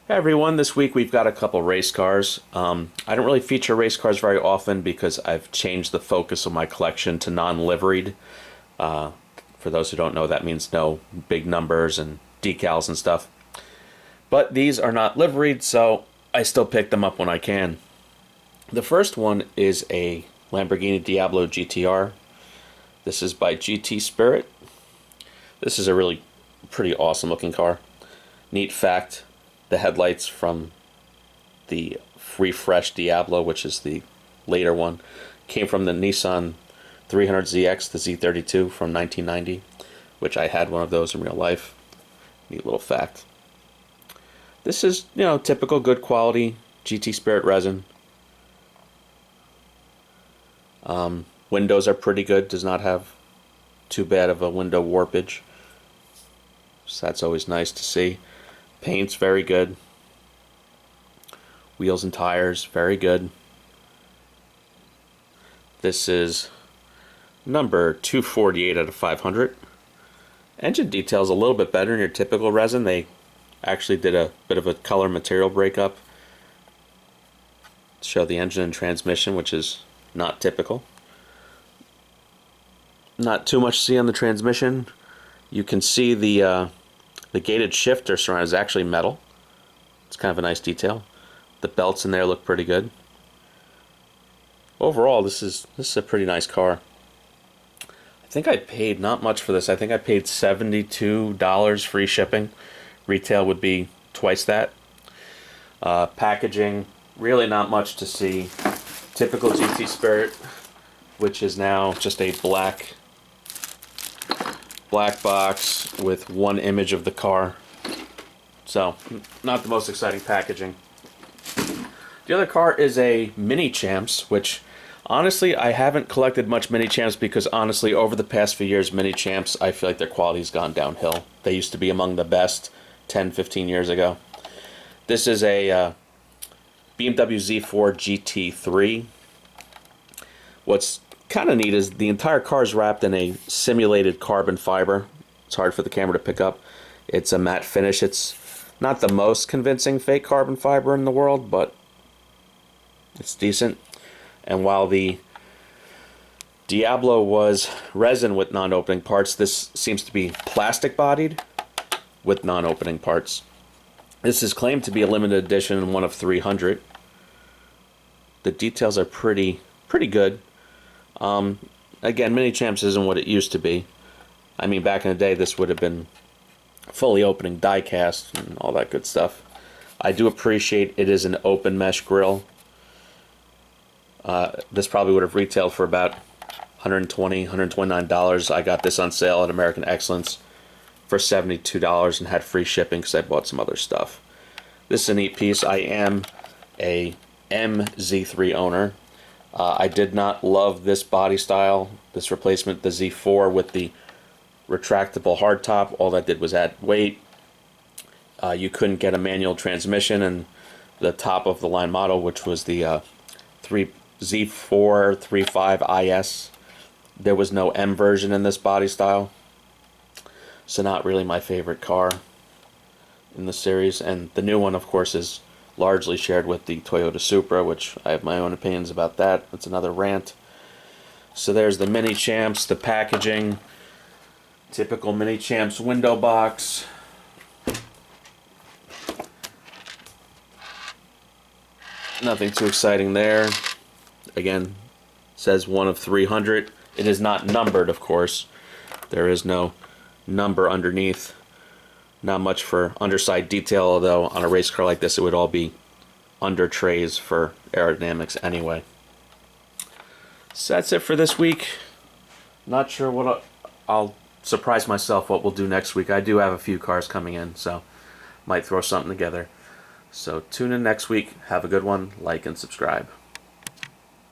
Hey everyone, this week we've got a couple race cars. I don't really feature race cars very often because I've changed the focus of my collection to non-liveried. For those who don't know, that means no big numbers and decals and stuff. But these are not liveried, so I still pick them up when I can. The first one is a Lamborghini Diablo GTR. This is by GT Spirit. This is a really pretty awesome looking car. Neat fact, the headlights from the refreshed Diablo, which is the later one, came from the Nissan 300ZX, the Z32 from 1990, which I had one of those in real life. Neat little fact. This is, typical good quality GT Spirit resin. Windows are pretty good, does not have too bad of a window warpage. So that's always nice to see. Paint's very good. Wheels and tires, very good. This is number 248 out of 500. Engine detail's a little bit better than your typical resin. They actually did a bit of a color material breakup to show the engine and transmission, which is not typical. Not too much to see on the transmission. You can see the gated shifter surround is actually metal. It's kind of a nice detail. The belts in there look pretty good. Overall, this is a pretty nice car. I think I paid not much for this. I think I paid $72 free shipping. Retail would be twice that. Packaging, really not much to see. Typical GT Spirit, which is now just a black box with one image of the car. So, not the most exciting packaging. The other car is a Minichamps, which honestly I haven't collected much Minichamps because honestly over the past few years Minichamps, I feel like their quality's gone downhill. They used to be among the best 10-15 years ago. This is a BMW Z4 GT3. What's kind of neat is the entire car is wrapped in a simulated carbon fiber. It's hard for the camera to pick up. It's a matte finish. It's not the most convincing fake carbon fiber in the world, but it's decent. And while the Diablo was resin with non-opening parts, this seems to be plastic bodied with non-opening parts. This is claimed to be a limited edition, one of 300. The details are pretty good. Again, Minichamps isn't what it used to be. I mean, back in the day, this would have been fully opening diecast and all that good stuff. I do appreciate it is an open mesh grille. This probably would have retailed for about $120, $129. I got this on sale at American Excellence for $72 and had free shipping because I bought some other stuff. This is a neat piece. I am a MZ3 owner. I did not love this body style, this replacement, the Z4 with the retractable hardtop. All that did was add weight. You couldn't get a manual transmission, and the top of the line model, which was the Z4 35 IS, there was no M version in this body style. So not really my favorite car in the series. And the new one, of course, is largely shared with the Toyota Supra, which I have my own opinions about that. That's another rant. So there's the Minichamps, the packaging, typical Minichamps window box. Nothing too exciting there. Again, says one of 300. It is not numbered, of course. There is no number underneath. Not much for underside detail, although on a race car like this it would all be under trays for aerodynamics anyway. So that's it for this week. Not sure what I'll surprise myself what we'll do next week. I do have a few cars coming in, so might throw something together. So tune in next week. Have a good one. Like and subscribe.